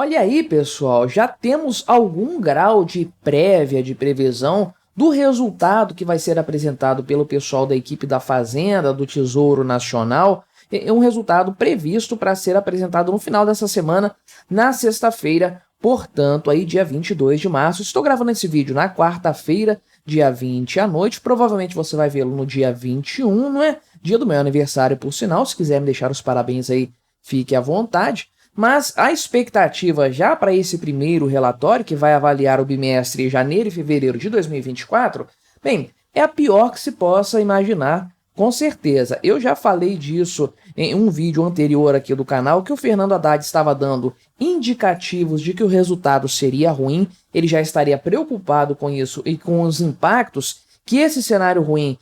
Olha aí, pessoal, já temos algum grau de prévia, de previsão do resultado que vai ser apresentado pelo pessoal da equipe da Fazenda, do Tesouro Nacional. É um resultado previsto para ser apresentado no final dessa semana, na sexta-feira, portanto, aí dia 22 de março. Estou gravando esse vídeo na quarta-feira, dia 20 à noite. Provavelmente você vai vê-lo no dia 21, não é? Dia do meu aniversário, por sinal. Se quiser me deixar os parabéns aí, fique à vontade. Mas a expectativa já para esse primeiro relatório, que vai avaliar o bimestre janeiro e fevereiro de 2024, bem, é a pior que se possa imaginar, com certeza. Eu já falei disso em um vídeo anterior aqui do canal, que o Fernando Haddad estava dando indicativos de que o resultado seria ruim, ele já estaria preocupado com isso e com os impactos que esse cenário ruim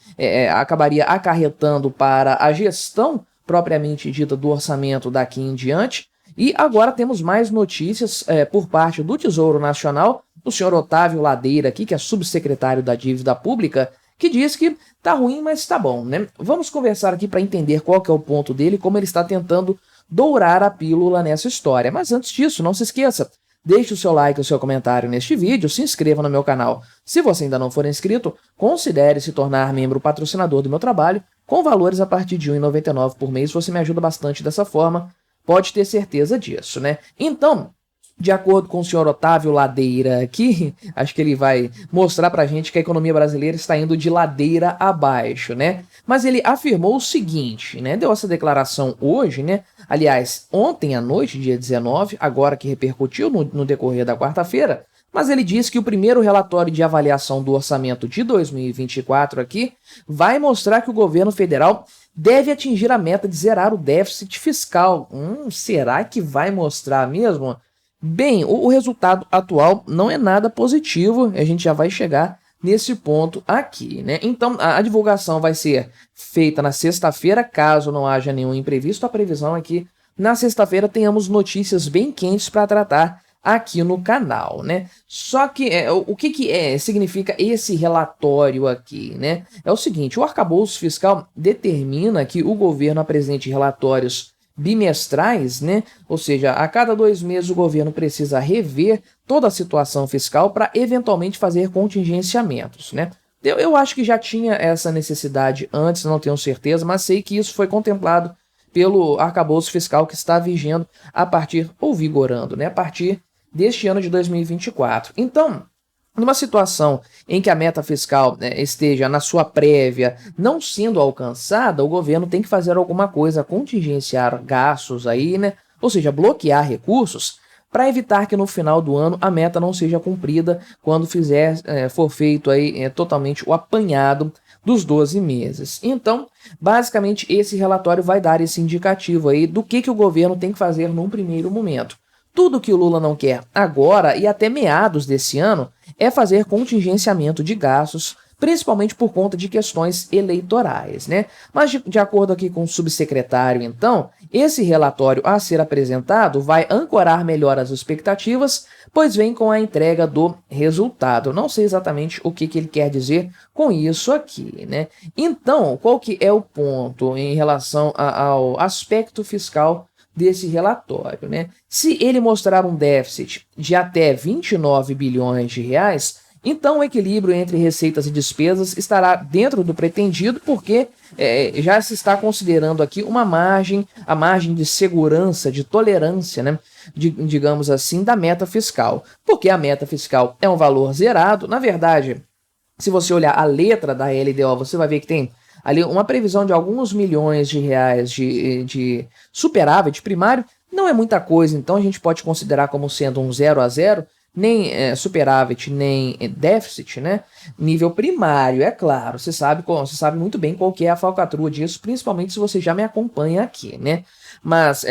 acabaria acarretando para a gestão propriamente dita do orçamento daqui em diante. E agora temos mais notícias por parte do Tesouro Nacional, o senhor Otávio Ladeira aqui, que é subsecretário da Dívida Pública, que diz que tá ruim, mas tá bom, né? Vamos conversar aqui para entender qual que é o ponto dele e como ele está tentando dourar a pílula nessa história. Mas antes disso, não se esqueça, deixe o seu like e o seu comentário neste vídeo, se inscreva no meu canal. Se você ainda não for inscrito, considere se tornar membro patrocinador do meu trabalho, com valores a partir de R$ 1,99 por mês, você me ajuda bastante dessa forma. Pode ter certeza disso, né? Então, de acordo com o senhor Otávio Ladeira aqui, acho que ele vai mostrar pra gente que a economia brasileira está indo de ladeira abaixo, né? Mas ele afirmou o seguinte, né? Deu essa declaração hoje, né? Aliás, ontem à noite, dia 19, agora que repercutiu no decorrer da quarta-feira, mas ele disse que o primeiro relatório de avaliação do orçamento de 2024 aqui vai mostrar que o governo federal deve atingir a meta de zerar o déficit fiscal. Será que vai mostrar mesmo? Bem, o resultado atual não é nada positivo, a gente já vai chegar nesse ponto aqui, né? Então, a divulgação vai ser feita na sexta-feira, caso não haja nenhum imprevisto. A previsão é que na sexta-feira tenhamos notícias bem quentes para tratar aqui no canal, né? Só que o que significa esse relatório aqui, né? É o seguinte, o arcabouço fiscal determina que o governo apresente relatórios bimestrais, né? Ou seja, a cada 2 meses o governo precisa rever toda a situação fiscal para eventualmente fazer contingenciamentos, né? Eu acho que já tinha essa necessidade antes, não tenho certeza, mas sei que isso foi contemplado pelo arcabouço fiscal que está vigendo a partir, ou vigorando, né? A partir deste ano de 2024. Então, numa situação em que a meta fiscal esteja na sua prévia não sendo alcançada, o governo tem que fazer alguma coisa, contingenciar gastos aí, né? Ou seja, bloquear recursos para evitar que no final do ano a meta não seja cumprida quando for feito aí totalmente o apanhado dos 12 meses. Então, basicamente, esse relatório vai dar esse indicativo aí do que o governo tem que fazer num primeiro momento. Tudo que o Lula não quer agora e até meados desse ano é fazer contingenciamento de gastos, principalmente por conta de questões eleitorais, né? Mas de acordo aqui com o subsecretário, então, esse relatório a ser apresentado vai ancorar melhor as expectativas, pois vem com a entrega do resultado. Eu não sei exatamente o que ele quer dizer com isso aqui, né? Então, qual que é o ponto em relação ao aspecto fiscal desse relatório, né? Se ele mostrar um déficit de até 29 bilhões de reais, então o equilíbrio entre receitas e despesas estará dentro do pretendido, porque já se está considerando aqui a margem de segurança, de tolerância, né? Digamos assim, da meta fiscal. Porque a meta fiscal é um valor zerado. Na verdade, se você olhar a letra da LDO, você vai ver que tem ali uma previsão de alguns milhões de reais de superávit primário. Não é muita coisa, então a gente pode considerar como sendo um 0 a 0, nem superávit, nem déficit, né? Nível primário, é claro, você sabe muito bem qual que é a falcatrua disso, principalmente se você já me acompanha aqui, né? Mas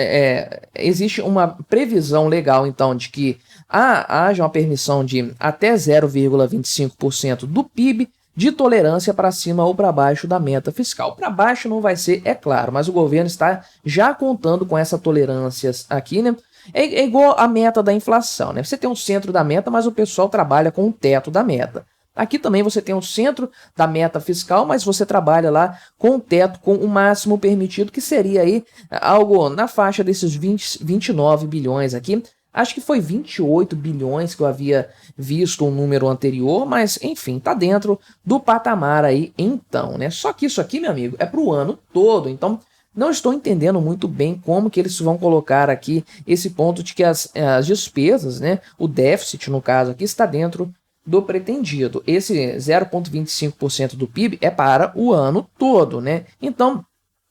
existe uma previsão legal, então, de que haja uma permissão de até 0,25% do PIB de tolerância para cima ou para baixo da meta fiscal. Para baixo não vai ser, é claro, mas o governo está já contando com essa tolerância aqui, né? É igual a meta da inflação, né? Você tem um centro da meta, mas o pessoal trabalha com o teto da meta. Aqui também você tem um centro da meta fiscal, mas você trabalha lá com o teto, com o máximo permitido, que seria aí algo na faixa desses 29 bilhões aqui, Acho que foi 28 bilhões que eu havia visto um número anterior, mas enfim, tá dentro do patamar aí então, né? Só que isso aqui, meu amigo, é para o ano todo, então não estou entendendo muito bem como que eles vão colocar aqui esse ponto de que as despesas, né, o déficit no caso aqui, está dentro do pretendido. Esse 0,25% do PIB é para o ano todo, né? Então,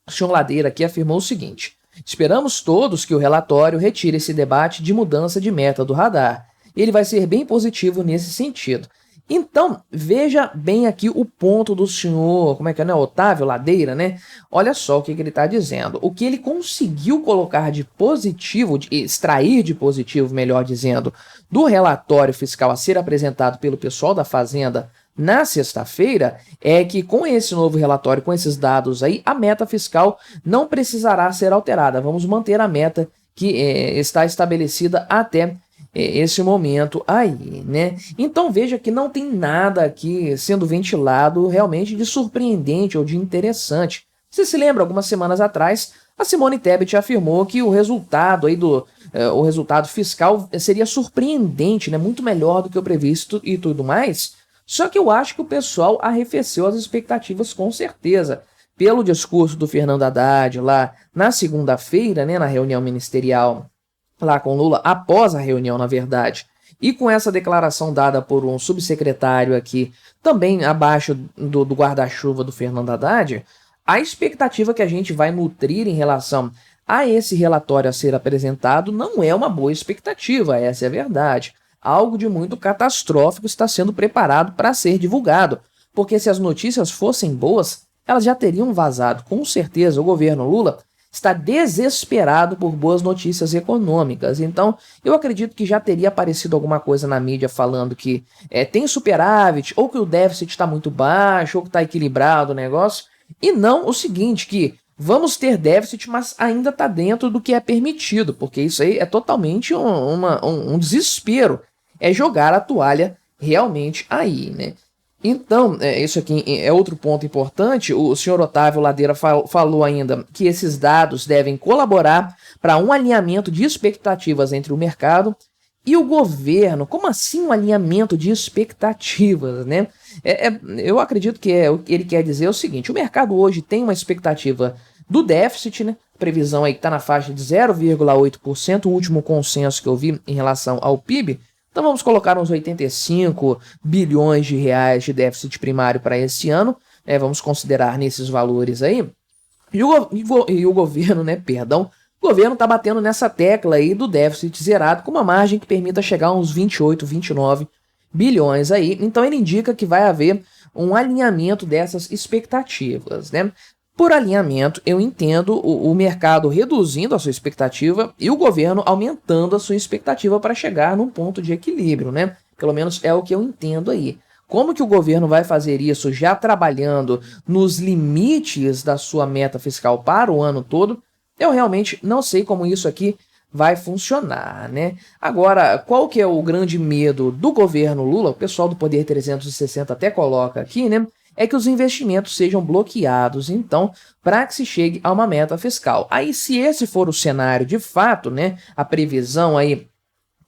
o senhor Ladeira aqui afirmou o seguinte: esperamos todos que o relatório retire esse debate de mudança de meta do radar. Ele vai ser bem positivo nesse sentido. Então, veja bem aqui o ponto do senhor, como é que é, né? Otávio Ladeira, né? Olha só o que ele está dizendo. O que ele conseguiu colocar de positivo, de extrair de positivo, melhor dizendo, do relatório fiscal a ser apresentado pelo pessoal da Fazenda na sexta-feira, é que com esse novo relatório, com esses dados aí, a meta fiscal não precisará ser alterada. Vamos manter a meta que está estabelecida até esse momento aí, né? Então veja que não tem nada aqui sendo ventilado realmente de surpreendente ou de interessante. Você se lembra, algumas semanas atrás, a Simone Tebet afirmou que o resultado aí o resultado fiscal seria surpreendente, né? Muito melhor do que o previsto e tudo mais. Só que eu acho que o pessoal arrefeceu as expectativas com certeza. Pelo discurso do Fernando Haddad lá na segunda-feira, né, na reunião ministerial lá com Lula, após a reunião, na verdade, e com essa declaração dada por um subsecretário aqui, também abaixo do guarda-chuva do Fernando Haddad, a expectativa que a gente vai nutrir em relação a esse relatório a ser apresentado não é uma boa expectativa, essa é a verdade. Algo de muito catastrófico está sendo preparado para ser divulgado, porque se as notícias fossem boas, elas já teriam vazado. Com certeza, o governo Lula está desesperado por boas notícias econômicas. Então, eu acredito que já teria aparecido alguma coisa na mídia falando que tem superávit, ou que o déficit está muito baixo, ou que está equilibrado o negócio, e não o seguinte, que vamos ter déficit, mas ainda está dentro do que é permitido, porque isso aí é totalmente um desespero. É jogar a toalha realmente aí, né? Então, isso aqui é outro ponto importante. O senhor Otávio Ladeira falou ainda que esses dados devem colaborar para um alinhamento de expectativas entre o mercado e o governo. Como assim um alinhamento de expectativas, né? Eu acredito que o que ele quer dizer é o seguinte: o mercado hoje tem uma expectativa do déficit, né? Previsão aí que está na faixa de 0,8%, o último consenso que eu vi em relação ao PIB. Então vamos colocar uns 85 bilhões de reais de déficit primário para esse ano, vamos considerar nesses valores aí. E o governo, né, perdão, o governo está batendo nessa tecla aí do déficit zerado com uma margem que permita chegar a uns 28, 29 bilhões aí. Então ele indica que vai haver um alinhamento dessas expectativas, né? Por alinhamento, eu entendo o mercado reduzindo a sua expectativa e o governo aumentando a sua expectativa para chegar num ponto de equilíbrio, né? Pelo menos é o que eu entendo aí. Como que o governo vai fazer isso já trabalhando nos limites da sua meta fiscal para o ano todo? Eu realmente não sei como isso aqui vai funcionar, né? Agora, qual que é o grande medo do governo Lula? O pessoal do Poder 360 até coloca aqui, né? É que os investimentos sejam bloqueados, então, para que se chegue a uma meta fiscal. Aí, se esse for o cenário de fato, né, a previsão aí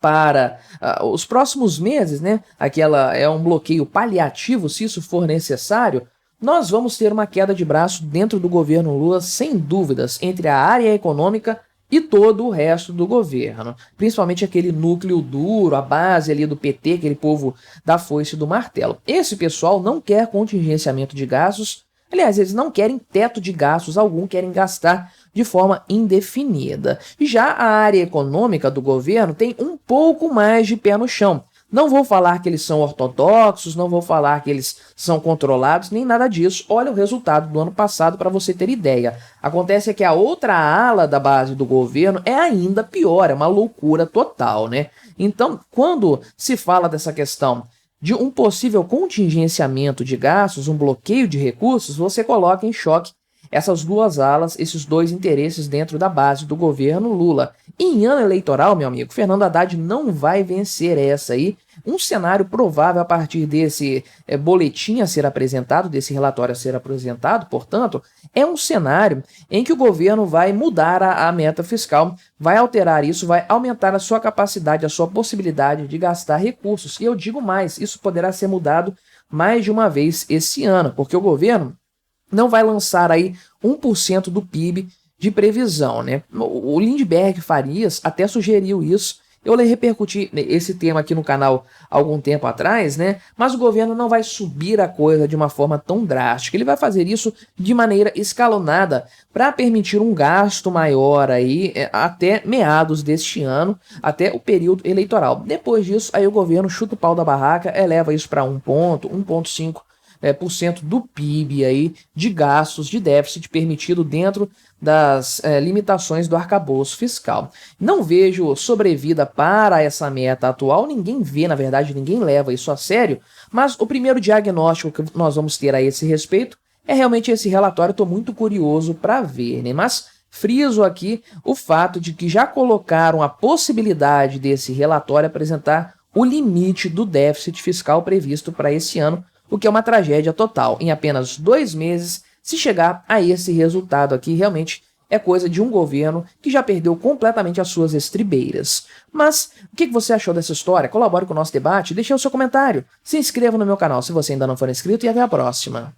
para os próximos meses, né, aquela é um bloqueio paliativo, se isso for necessário, nós vamos ter uma queda de braço dentro do governo Lula, sem dúvidas, entre a área econômica e todo o resto do governo, principalmente aquele núcleo duro, a base ali do PT, aquele povo da foice e do martelo. Esse pessoal não quer contingenciamento de gastos, aliás, eles não querem teto de gastos algum, querem gastar de forma indefinida. Já a área econômica do governo tem um pouco mais de pé no chão. Não vou falar que eles são ortodoxos, não vou falar que eles são controlados, nem nada disso. Olha o resultado do ano passado para você ter ideia. Acontece que a outra ala da base do governo é ainda pior, é uma loucura total, né? Então, quando se fala dessa questão de um possível contingenciamento de gastos, um bloqueio de recursos, você coloca em choque essas duas alas, esses dois interesses dentro da base do governo Lula. Em ano eleitoral, meu amigo, Fernando Haddad não vai vencer essa aí. Um cenário provável a partir desse boletim a ser apresentado, desse relatório a ser apresentado, portanto, é um cenário em que o governo vai mudar a meta fiscal, vai alterar isso, vai aumentar a sua capacidade, a sua possibilidade de gastar recursos. E eu digo mais, isso poderá ser mudado mais de uma vez esse ano, porque o governo não vai lançar aí 1% do PIB de previsão, né? O Lindbergh Farias até sugeriu isso. Eu repercuti esse tema aqui no canal há algum tempo atrás, né? Mas o governo não vai subir a coisa de uma forma tão drástica. Ele vai fazer isso de maneira escalonada para permitir um gasto maior aí até meados deste ano, até o período eleitoral. Depois disso, aí o governo chuta o pau da barraca, eleva isso para 1,5% do PIB aí de gastos de déficit permitido dentro das limitações do arcabouço fiscal. Não vejo sobrevida para essa meta atual, ninguém vê, na verdade, ninguém leva isso a sério, mas o primeiro diagnóstico que nós vamos ter a esse respeito é realmente esse relatório. Estou muito curioso para ver, né? Mas friso aqui o fato de que já colocaram a possibilidade desse relatório apresentar o limite do déficit fiscal previsto para esse ano, o que é uma tragédia total. Em apenas 2 meses, se chegar a esse resultado aqui, realmente é coisa de um governo que já perdeu completamente as suas estribeiras. Mas o que você achou dessa história? Colabore com o nosso debate, deixe o seu comentário, se inscreva no meu canal se você ainda não for inscrito e até a próxima.